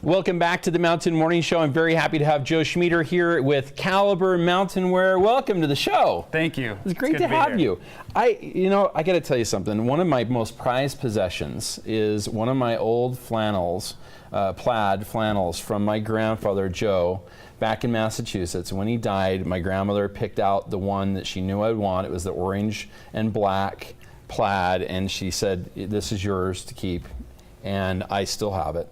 Welcome back to the Mountain Morning Show. I'm very happy to have Joe Schmieder here with Khalibre Mountain Wear. Welcome to the show. Thank you. It's great to have you. I got to tell you something. One of my most prized possessions is one of my old flannels, plaid flannels from my grandfather, Joe, back in Massachusetts. When he died, my grandmother picked out the one that she knew I'd want. It was the orange and black plaid, and she said, "This is yours to keep," and I still have it.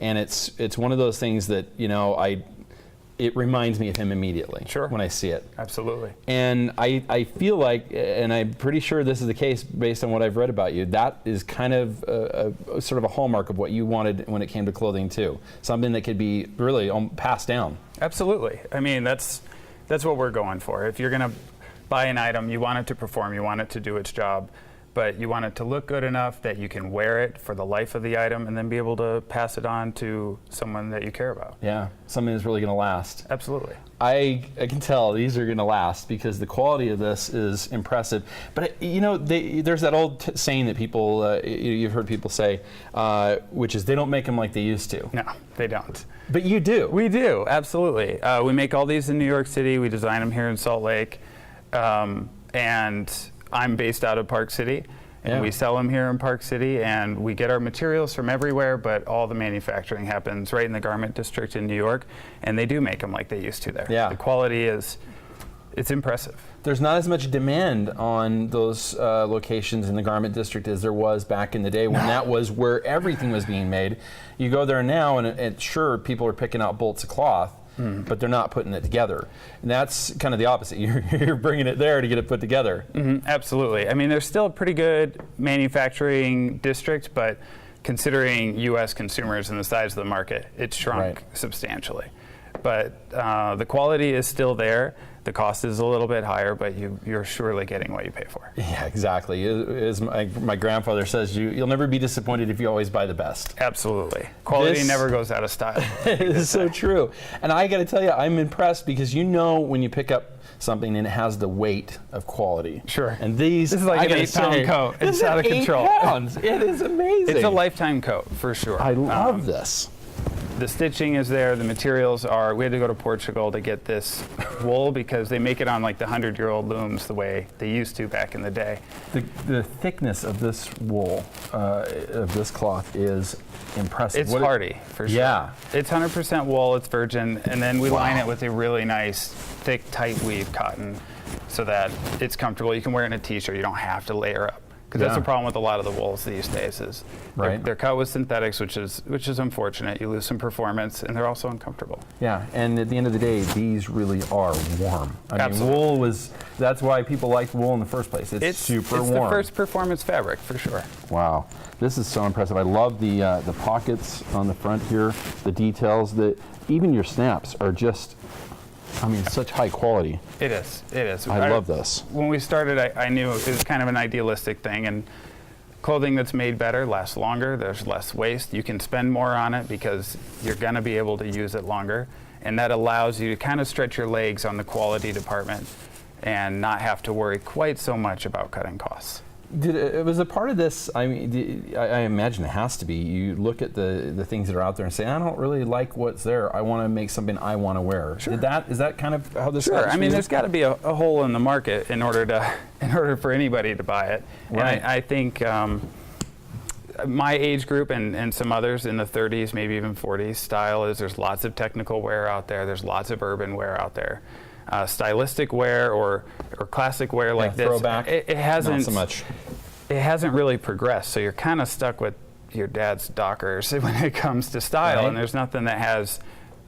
And it's one of those things that, it reminds me of him immediately. Sure. When I see it. Absolutely. And I feel like, and I'm pretty sure this is the case based on what I've read about you, that is kind of a sort of a hallmark of what you wanted when it came to clothing too. Something that could be really passed down. Absolutely. I mean, that's what we're going for. If you're going to buy an item, you want it to perform, you want it to do its job, but you want it to look good enough that you can wear it for the life of the item and then be able to pass it on to someone that you care about. Yeah, something that's really going to last. Absolutely. I can tell these are going to last because the quality of this is impressive. But there's that old saying that people, you've heard people say, which is they don't make them like they used to. No, they don't. But you do. We do, absolutely. We make all these in New York City. We design them here in Salt Lake. And I'm based out of Park City, and we sell them here in Park City, and we get our materials from everywhere, but all the manufacturing happens right in the garment district in New York, and they do make them like they used to there. Yeah. The quality it's impressive. There's not as much demand on those locations in the garment district as there was back in the day when that was where everything was being made. You go there now, and sure, people are picking out bolts of cloth, but they're not putting it together. And that's kind of the opposite. You're bringing it there to get it put together. Mm-hmm. Absolutely. I mean, there's still a pretty good manufacturing district, but considering U.S. consumers and the size of the market, it's shrunk substantially. But the quality is still there. The cost is a little bit higher, but you're surely getting what you pay for. Yeah, exactly. As my grandfather says, you'll never be disappointed if you always buy the best. Absolutely. Quality never goes out of style. It is so true. And I got to tell you, I'm impressed because when you pick up something and it has the weight of quality. Sure. And this is like an 8-pound coat. It's out of control. 8 pounds. It is amazing. It's a lifetime coat for sure. I love this. The stitching is there, the materials are, we had to go to Portugal to get this wool because they make it on like the 100-year-old looms the way they used to back in the day. The thickness of this wool, of this cloth is impressive. It's hardy, for sure. Yeah. It's 100% wool, it's virgin, and then we line it with a really nice, thick, tight weave cotton so that it's comfortable. You can wear it in a t-shirt, you don't have to layer up. Because that's the problem with a lot of the wools these days is they're cut with synthetics, which is unfortunate. You lose some performance, and they're also uncomfortable. Yeah, and at the end of the day, these really are warm. I Absolutely. mean, that's why people liked wool in the first place. It's super warm. It's the first performance fabric, for sure. Wow, this is so impressive. I love the pockets on the front here, the details, even your snaps are just, such high quality. It is. I love this. When we started, I knew it was kind of an idealistic thing, and clothing that's made better lasts longer. There's less waste. You can spend more on it because you're going to be able to use it longer, and that allows you to kind of stretch your legs on the quality department and not have to worry quite so much about cutting costs. Was a part of this, I imagine it has to be, you look at the things that are out there and say, I don't really like what's there. I want to make something I want to wear. Sure. Is that kind of how this Sure. happens? I mean, there's got to be a hole in the market in order for anybody to buy it. Right. And I think my age group and some others in the 30s, maybe even 40s style is there's lots of technical wear out there. There's lots of urban wear out there. Stylistic wear or classic wear like this, throwback, it hasn't not so much. It hasn't really progressed, so you're kind of stuck with your dad's Dockers when it comes to style, and there's nothing that has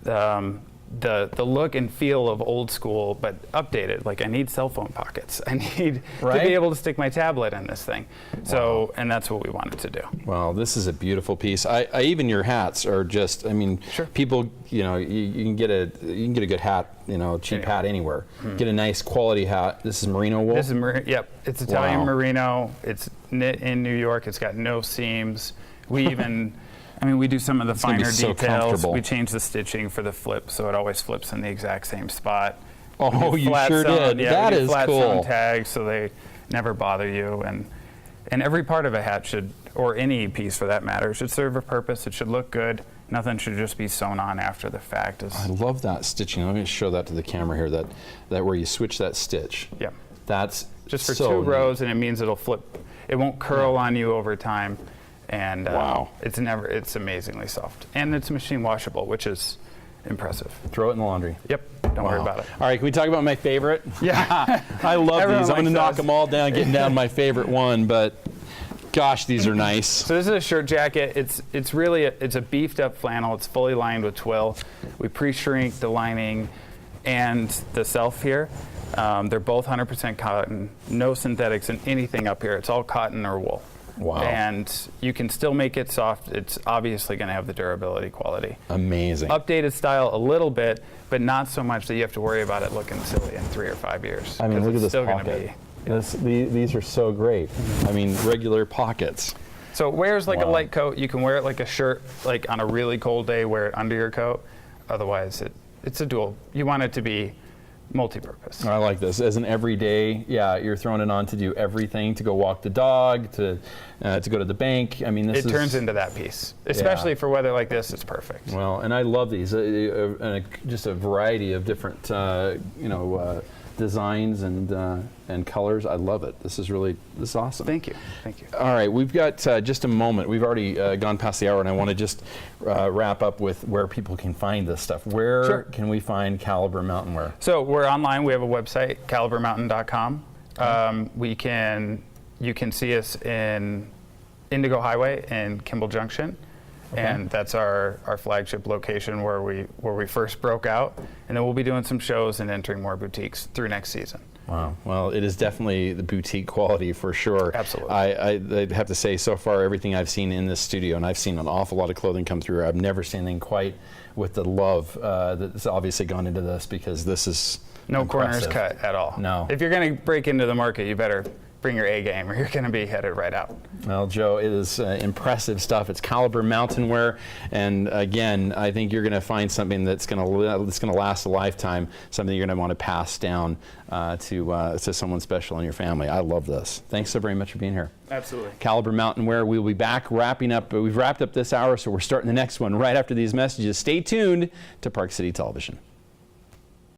the look and feel of old school but updated. Like, I need cell phone pockets. I need to be able to stick my tablet in this thing. So, and that's what we wanted to do. Well, this is a beautiful piece. Even your hats are just, people, you can get a good hat, cheap hat anywhere. Get a nice quality hat. This is merino wool? This is yep. It's Italian merino. It's knit in New York. It's got no seams. We even we do some of the finer details. We change the stitching for the flip, so it always flips in the exact same spot. Oh, you sure did. Yeah, that is flat cool. sewn tags, so they never bother you. And every part of a hat should, or any piece for that matter, should serve a purpose. It should look good. Nothing should just be sewn on after the fact. I love that stitching. Let me show that to the camera here. That where you switch that stitch. Yeah. That's just for so 2 neat. rows, and it means it'll flip. It won't curl on you over time, and Wow. it's amazingly soft, and it's machine washable, which is impressive. Throw it in the laundry. Yep. Don't worry about it. All right, can we talk about my favorite? Yeah. I love Everyone these. I'm going to likes knock those. them all down, getting down my favorite one, but gosh, these are nice. So this is a shirt jacket. It's really it's a beefed up flannel. It's fully lined with twill. We pre-shrink the lining and the self here. They're both 100% cotton. No synthetics in anything up here. It's all cotton or wool. Wow. And you can still make it soft. It's obviously going to have the durability quality. Amazing. Updated style a little bit, but not so much that you have to worry about it looking silly in 3 or 5 years. I mean, 'cause look at it's this still gonna pocket. be. These are so great. I mean, regular pockets. So it wears like a Wow. light coat. You can wear it like a shirt, like on a really cold day, wear it under your coat. Otherwise, it's a dual. You want it to be multi-purpose. I like this. As an everyday, yeah, you're throwing it on to do everything, to go walk the dog, to go to the bank. I mean, this It turns into that piece. Especially for weather like this, it's perfect. Well, and I love these. Just a variety of different, designs and colors. I love it. This is awesome. Thank you. Thank you. All right, we've got just a moment. We've already gone past the hour, and I want to just wrap up with where people can find this stuff. Where Sure. can we find Khalibre mountain wear? So we're online. We have a website, CalibreMountain.com. You can see us in Indigo Highway in Kimball Junction. Okay. And that's our flagship location where we first broke out. And then we'll be doing some shows and entering more boutiques through next season. Wow. Well, it is definitely the boutique quality for sure. Absolutely. I'd have to say, so far, everything I've seen in this studio, and I've seen an awful lot of clothing come through, I've never seen anything quite with the love that's obviously gone into this, because this is No corners impressive. cut at all. No. If you're going to break into the market, you better bring your A game or you're going to be headed right out. Well, Joe, it is impressive stuff. It's Khalibre mountain wear, and again, I think you're going to find something that's going to last a lifetime. Something you're going to want to pass down to someone special in your family. I love this. Thanks so very much for being here. Absolutely. Khalibre mountain wear. We will be back wrapping up. We've wrapped up this hour, so we're starting the next one right after these messages. Stay tuned to Park City Television.